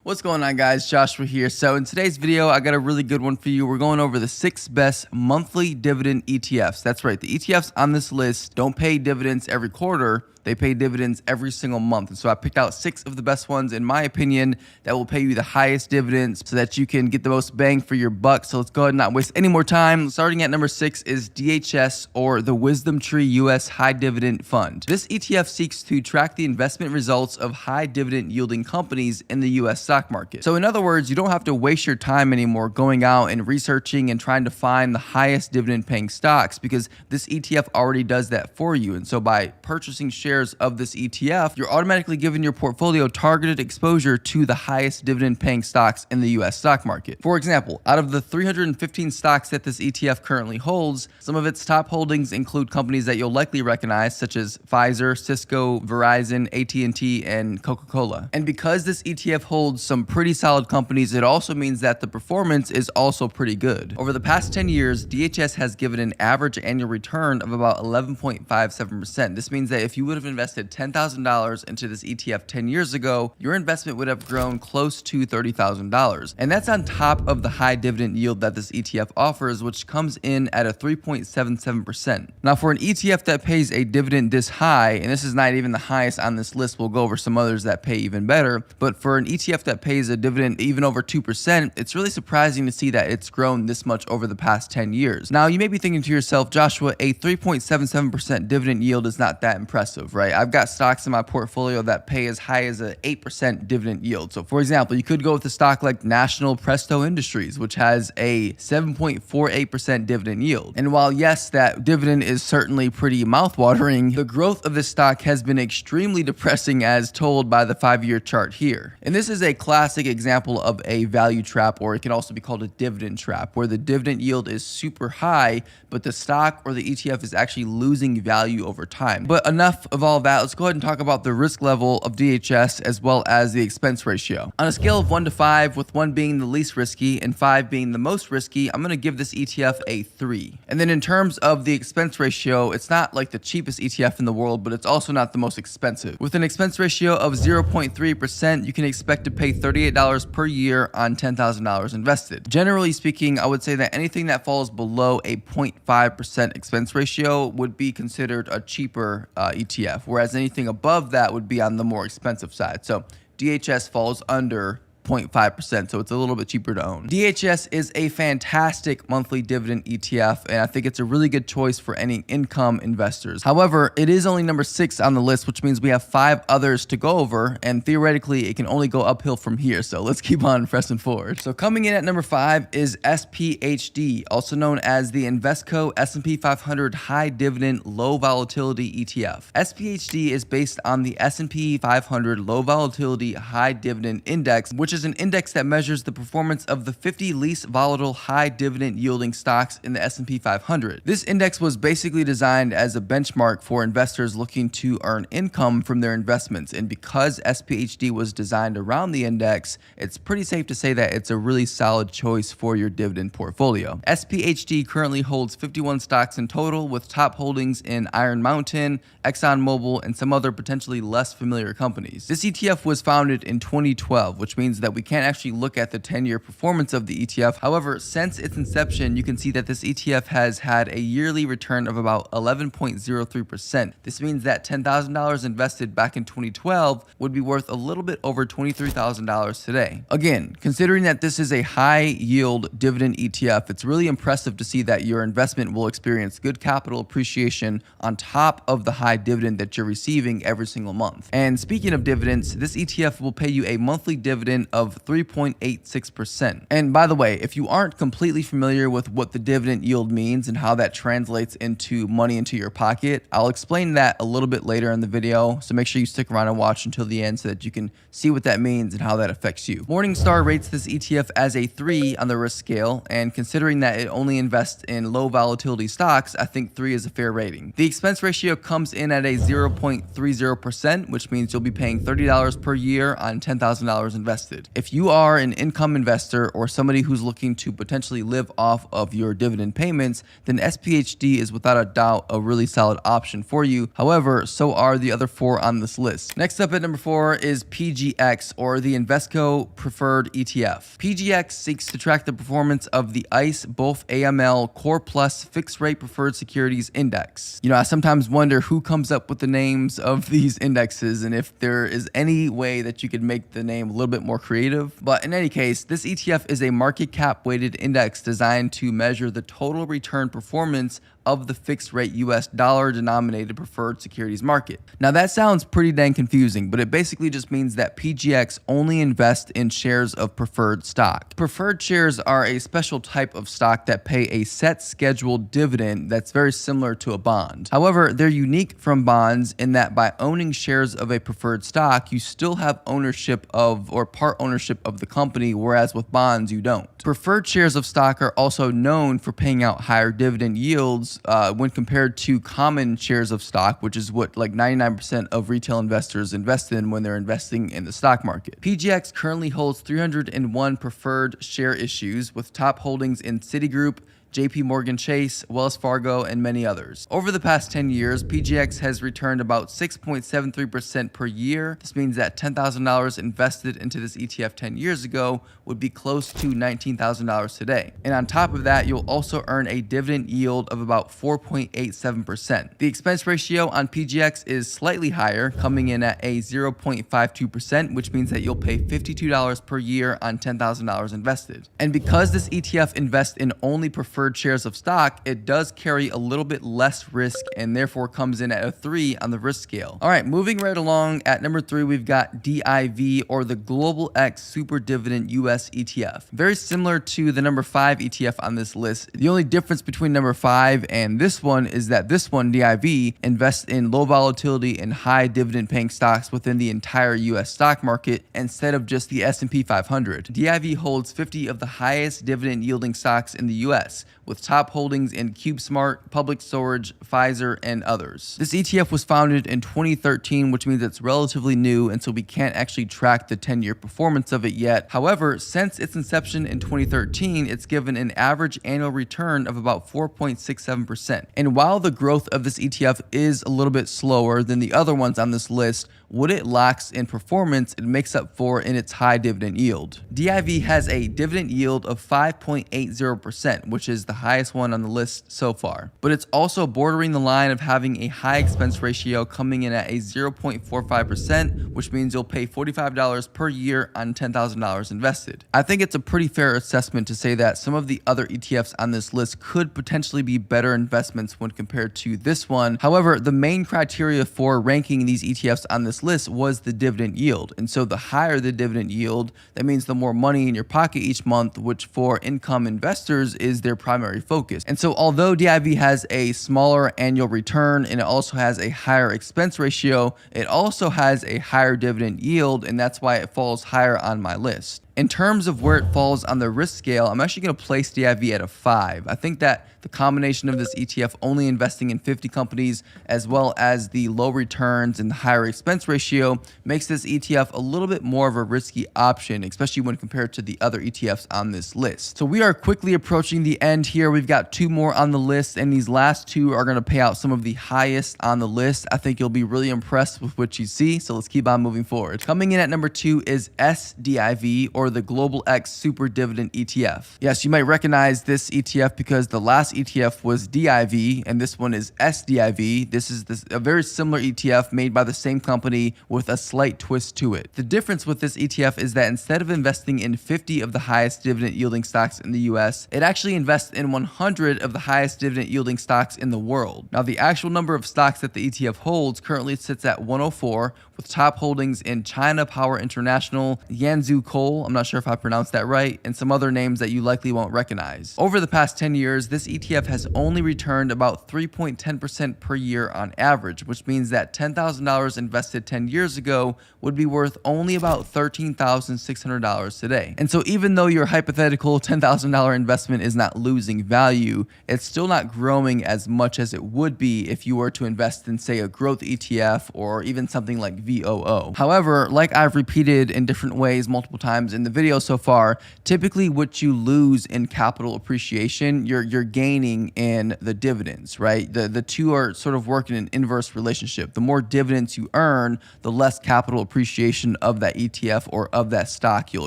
What's going on, guys? Joshua here. So in today's video, I got a really good one for you. We're going over the 6 best monthly dividend ETFs. That's right. The ETFs on this list don't pay dividends every quarter. They pay dividends every single month. And so I picked out 6 of the best ones, in my opinion, that will pay you the highest dividends so that you can get the most bang for your buck. So let's go ahead and not waste any more time. Starting at number 6 is DHS, or the Wisdom Tree US High Dividend Fund. This ETF seeks to track the investment results of high dividend yielding companies in the US stock market. So in other words, you don't have to waste your time anymore going out and researching and trying to find the highest dividend paying stocks, because this ETF already does that for you. And so by purchasing shares of this ETF, you're automatically giving your portfolio targeted exposure to the highest dividend paying stocks in the US stock market. For example, out of the 315 stocks that this ETF currently holds, some of its top holdings include companies that you'll likely recognize, such as Pfizer, Cisco, Verizon, AT&T, and Coca-Cola. And because this ETF holds some pretty solid companies, it also means that the performance is also pretty good. Over the past 10 years, DHS has given an average annual return of about 11.57%. This means that if you would have invested $10,000 into this ETF 10 years ago, your investment would have grown close to $30,000. And that's on top of the high dividend yield that this ETF offers, which comes in at a 3.77%. Now, for an ETF that pays a dividend this high, and this is not even the highest on this list, we'll go over some others that pay even better, but for an ETF that pays a dividend even over 2%, it's really surprising to see that it's grown this much over the past 10 years. Now, you may be thinking to yourself, Joshua, a 3.77% dividend yield is not that impressive, right? I've got stocks in my portfolio that pay as high as an 8% dividend yield. So for example, you could go with a stock like National Presto Industries, which has a 7.48% dividend yield. And while yes, that dividend is certainly pretty mouthwatering, the growth of this stock has been extremely depressing as told by the 5-year chart here. And this is a classic example of a value trap, or it can also be called a dividend trap, where the dividend yield is super high, but the stock or the ETF is actually losing value over time. But enough of all that, let's go ahead and talk about the risk level of DHS as well as the expense ratio. On a scale of 1 to 5, with 1 being the least risky and 5 being the most risky, I'm going to give this ETF a 3. And then in terms of the expense ratio, it's not like the cheapest ETF in the world, but it's also not the most expensive. With an expense ratio of 0.3%, you can expect to pay $38 per year on $10,000 invested. Generally speaking, I would say that anything that falls below a 0.5% expense ratio would be considered a cheaper ETF, whereas anything above that would be on the more expensive side. So DHS falls under 0.5%, so it's a little bit cheaper to own. DHS is a fantastic monthly dividend ETF, and I think it's a really good choice for any income investors. However, it is only number 6 on the list, which means we have 5 others to go over, and theoretically, it can only go uphill from here, so let's keep on pressing forward. So coming in at number 5 is SPHD, also known as the Invesco S&P 500 High Dividend Low Volatility ETF. SPHD is based on the S&P 500 Low Volatility High Dividend Index, which is an index that measures the performance of the 50 least volatile high dividend yielding stocks in the S&P 500. This index was basically designed as a benchmark for investors looking to earn income from their investments, and because SPHD was designed around the index, it's pretty safe to say that it's a really solid choice for your dividend portfolio. SPHD currently holds 51 stocks in total, with top holdings in Iron Mountain, ExxonMobil, and some other potentially less familiar companies. This ETF was founded in 2012, which means that we can't actually look at the 10-year performance of the ETF. However, since its inception, you can see that this ETF has had a yearly return of about 11.03%. This means that $10,000 invested back in 2012 would be worth a little bit over $23,000 today. Again, considering that this is a high yield dividend ETF, it's really impressive to see that your investment will experience good capital appreciation on top of the high dividend that you're receiving every single month. And speaking of dividends, this ETF will pay you a monthly dividend of 3.86%. And by the way, if you aren't completely familiar with what the dividend yield means and how that translates into money into your pocket, I'll explain that a little bit later in the video, so make sure you stick around and watch until the end so that you can see what that means and how that affects you. Morningstar rates this ETF as a 3 on the risk scale, and considering that it only invests in low volatility stocks, I think 3 is a fair rating. The expense ratio comes in at a 0.30%, which means you'll be paying $30 per year on $10,000 invested. invested. If you are an income investor or somebody who's looking to potentially live off of your dividend payments, then SPHD is without a doubt a really solid option for you. However, so are the other 4 on this list. Next up at number 4 is PGX, or the Invesco Preferred ETF. PGX seeks to track the performance of the ICE Both AML Core Plus Fixed Rate Preferred Securities Index. I sometimes wonder who comes up with the names of these indexes and if there is any way that you could make the name a little bit more creative. But in any case, this ETF is a market cap weighted index designed to measure the total return performance of the fixed rate US dollar denominated preferred securities market. Now that sounds pretty dang confusing, but it basically just means that PGX only invests in shares of preferred stock. Preferred shares are a special type of stock that pay a set scheduled dividend that's very similar to a bond. However, they're unique from bonds in that by owning shares of a preferred stock, you still have ownership of or part ownership of the company, whereas with bonds you don't. Preferred shares of stock are also known for paying out higher dividend yields when compared to common shares of stock, which is what like 99% of retail investors invest in when they're investing in the stock market. PGX currently holds 301 preferred share issues with top holdings in Citigroup, JP Morgan Chase, Wells Fargo, and many others. Over the past 10 years, PGX has returned about 6.73% per year. This means that $10,000 invested into this ETF 10 years ago would be close to $19,000 today. And on top of that, you'll also earn a dividend yield of about 4.87%. The expense ratio on PGX is slightly higher, coming in at a 0.52%, which means that you'll pay $52 per year on $10,000 invested. And because this ETF invests in only preferred shares of stock, it does carry a little bit less risk and therefore comes in at a 3 on the risk scale. All right, moving right along, at number 3, we've got DIV, or the Global X Super Dividend US ETF. Very similar to the number 5 ETF on this list. The only difference between number 5 and this one is that this one, DIV, invests in low volatility and high dividend paying stocks within the entire US stock market instead of just the S&P 500. DIV holds 50 of the highest dividend yielding stocks in the US, with top holdings in CubeSmart, Public Storage, Pfizer, and others. This ETF was founded in 2013, which means it's relatively new, and so we can't actually track the 10-year performance of it yet. However, since its inception in 2013, it's given an average annual return of about 4.67%. And while the growth of this ETF is a little bit slower than the other ones on this list, what it lacks in performance, it makes up for in its high dividend yield. DIV has a dividend yield of 5.80%, which is the highest one on the list so far. But it's also bordering the line of having a high expense ratio, coming in at a 0.45%, which means you'll pay $45 per year on $10,000 invested. I think it's a pretty fair assessment to say that some of the other ETFs on this list could potentially be better investments when compared to this one. However, the main criteria for ranking these ETFs on this list was the dividend yield. And so the higher the dividend yield, that means the more money in your pocket each month, which for income investors is their primary focus. And so although DIV has a smaller annual return and it also has a higher expense ratio, it also has a higher dividend yield, and that's why it falls higher on my list. In terms of where it falls on the risk scale, I'm actually going to place DIV at a 5. I think that the combination of this ETF only investing in 50 companies, as well as the low returns and the higher expense ratio, makes this ETF a little bit more of a risky option, especially when compared to the other ETFs on this list. So we are quickly approaching the end here. We've got 2 more on the list, and these last 2 are going to pay out some of the highest on the list. I think you'll be really impressed with what you see, so let's keep on moving forward. Coming in at number 2 is SDIV, or the Global X Super Dividend ETF. Yes, you might recognize this ETF because the last ETF was DIV and this one is SDIV. This is a very similar ETF made by the same company with a slight twist to it. The difference with this ETF is that instead of investing in 50 of the highest dividend yielding stocks in the US, it actually invests in 100 of the highest dividend yielding stocks in the world. Now, the actual number of stocks that the ETF holds currently sits at 104, with top holdings in China Power International, Yanzhou Coal, I'm not sure if I pronounced that right, and some other names that you likely won't recognize. Over the past 10 years, this ETF has only returned about 3.10% per year on average, which means that $10,000 invested 10 years ago would be worth only about $13,600 today. And so even though your hypothetical $10,000 investment is not losing value, it's still not growing as much as it would be if you were to invest in, say, a growth ETF or even something like VOO. However, like I've repeated in different ways multiple times in the video so far, typically what you lose in capital appreciation, you're gaining in the dividends, right? The two are sort of working in an inverse relationship. The more dividends you earn, the less capital appreciation of that ETF or of that stock you'll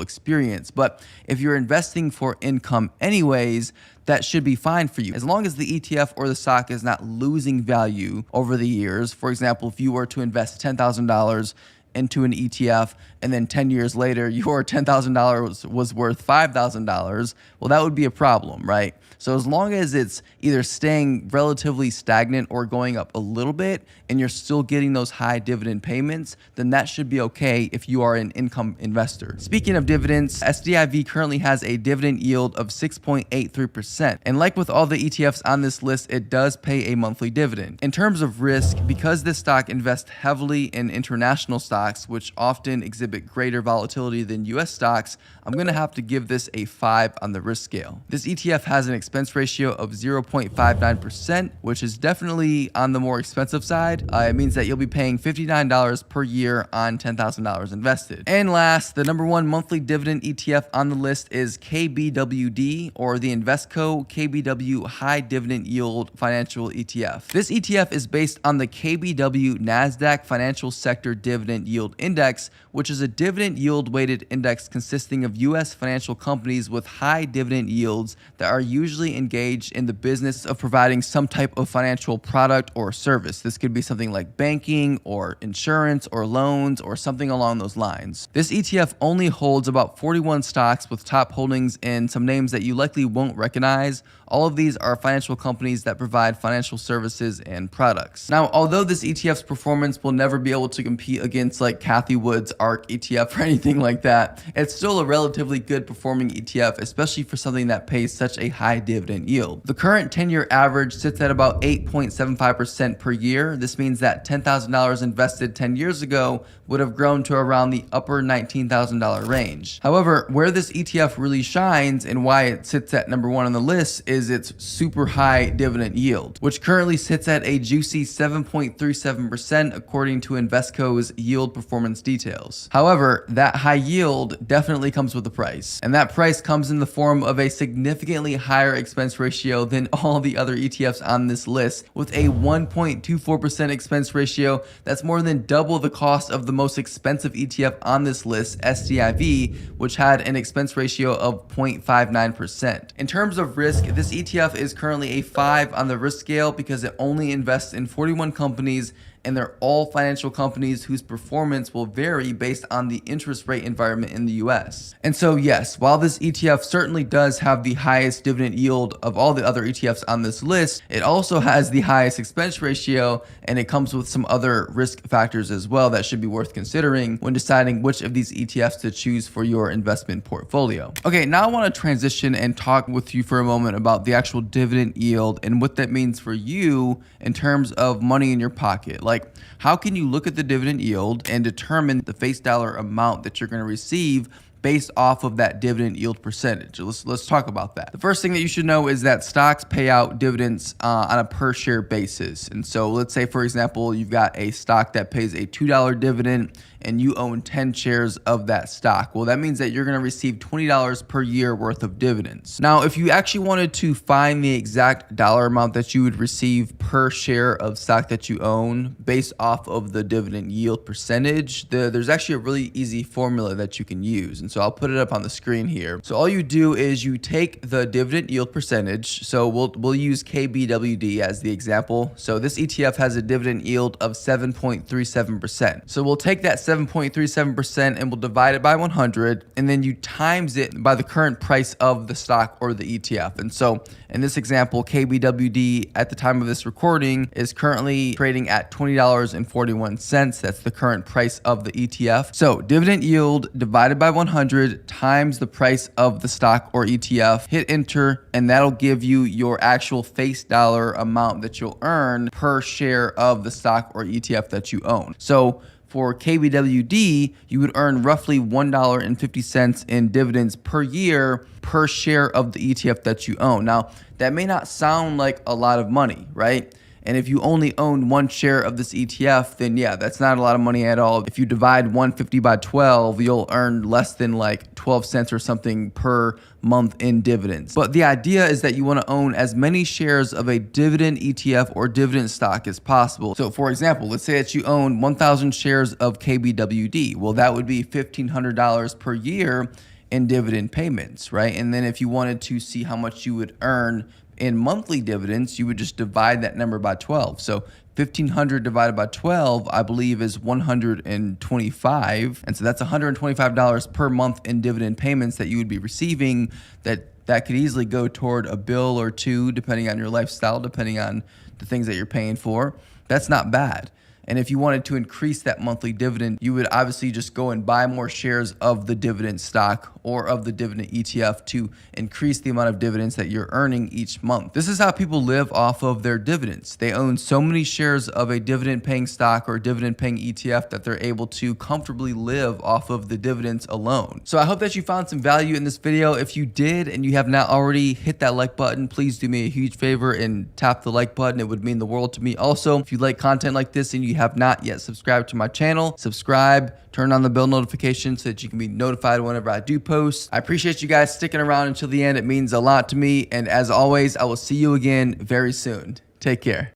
experience. But if you're investing for income anyways, that should be fine for you. As long as the ETF or the stock is not losing value over the years. For example, if you were to invest $10,000 into an ETF and then 10 years later your $10,000 was worth $5,000, well, that would be a problem, right? So as long as it's either staying relatively stagnant or going up a little bit and you're still getting those high dividend payments, then that should be okay if you are an income investor. Speaking of dividends, SDIV currently has a dividend yield of 6.83%. And like with all the ETFs on this list, it does pay a monthly dividend. In terms of risk, because this stock invests heavily in international stocks, which often exhibit greater volatility than US stocks, I'm going to have to give this a 5 on the risk scale. This ETF has an expense ratio of 0.59%, which is definitely on the more expensive side. It means that you'll be paying $59 per year on $10,000 invested. And last, the number one monthly dividend ETF on the list is KBWD, or the Invesco KBW High Dividend Yield Financial ETF. This ETF is based on the KBW NASDAQ Financial Sector Dividend Yield Index, which is a dividend yield weighted index consisting of U.S. financial companies with high dividend yields that are usually engaged in the business of providing some type of financial product or service. This could be something like banking or insurance or loans or something along those lines. This ETF only holds about 41 stocks with top holdings in some names that you likely won't recognize. All of these are financial companies that provide financial services and products. Now, although this ETF's performance will never be able to compete against like Cathie Wood's ARK ETF or anything like that, it's still a relatively good performing ETF, especially for something that pays such a high dividend yield. The current 10-year average sits at about 8.75% per year. This means that $10,000 invested 10 years ago would have grown to around the upper $19,000 range. However, where this ETF really shines and why it sits at number one on the list is its super high dividend yield, which currently sits at a juicy 7.37% according to Invesco's yield performance details. However, that high yield definitely comes with a price, and that price comes in the form of a significantly higher expense ratio than all the other ETFs on this list, with a 1.24% expense ratio. That's more than double the cost of the most expensive ETF on this list, SDIV, which had an expense ratio of 0.59%. In terms of risk, this ETF is currently a 5 on the risk scale because it only invests in 41 companies, and they're all financial companies whose performance will vary based on the interest rate environment in the US. And so yes, while this ETF certainly does have the highest dividend yield of all the other ETFs on this list, it also has the highest expense ratio, and it comes with some other risk factors as well that should be worth considering when deciding which of these ETFs to choose for your investment portfolio. Okay, now I want to transition and talk with you for a moment about the actual dividend yield and what that means for you in terms of money in your pocket. Like, how can you look at the dividend yield and determine the face dollar amount that you're going to receive based off of that dividend yield percentage? Let's talk about that. The first thing that you should know is that stocks pay out dividends on a per share basis. And so let's say, for example, you've got a stock that pays a $2 dividend and you own 10 shares of that stock. Well, that means that you're going to receive $20 per year worth of dividends. Now, if you actually wanted to find the exact dollar amount that you would receive per share of stock that you own based off of the dividend yield percentage, there's actually a really easy formula that you can use. And so I'll put it up on the screen here. So all you do is you take the dividend yield percentage. So we'll use KBWD as the example. So this ETF has a dividend yield of 7.37%. So we'll take that 7.37% and we'll divide it by 100, and then you times it by the current price of the stock or the ETF. And so in this example, KBWD at the time of this recording is currently trading at $20.41. That's the current price of the ETF. So dividend yield divided by 100 times the price of the stock or ETF. Hit enter, and that'll give you your actual face dollar amount that you'll earn per share of the stock or ETF that you own. So for KBWD, you would earn roughly $1.50 in dividends per year per share of the ETF that you own. Now, that may not sound like a lot of money, right? And if you only own one share of this ETF, then yeah, that's not a lot of money at all. If you divide 150 by 12, you'll earn less than like 12 cents or something per month in dividends. But the idea is that you want to own as many shares of a dividend ETF or dividend stock as possible. So for example, let's say that you own 1,000 shares of KBWD. Well, that would be $1,500 per year in dividend payments, right? And then if you wanted to see how much you would earn in monthly dividends, you would just divide that number by 12. So 1,500 divided by 12, I believe, is 125. And so that's $125 per month in dividend payments that you would be receiving that could easily go toward a bill or two, depending on your lifestyle, depending on the things that you're paying for. That's not bad. And if you wanted to increase that monthly dividend, you would obviously just go and buy more shares of the dividend stock or of the dividend ETF to increase the amount of dividends that you're earning each month. This is how people live off of their dividends. They own so many shares of a dividend paying stock or dividend paying ETF that they're able to comfortably live off of the dividends alone. So I hope that you found some value in this video. If you did and you have not already hit that like button, please do me a huge favor and tap the like button. It would mean the world to me. Also, if you like content like this and you have not yet subscribed to my channel, subscribe, turn on the bell notification so that you can be notified whenever I do post. I appreciate you guys sticking around until the end. It means a lot to me. And as always, I will see you again very soon. Take care.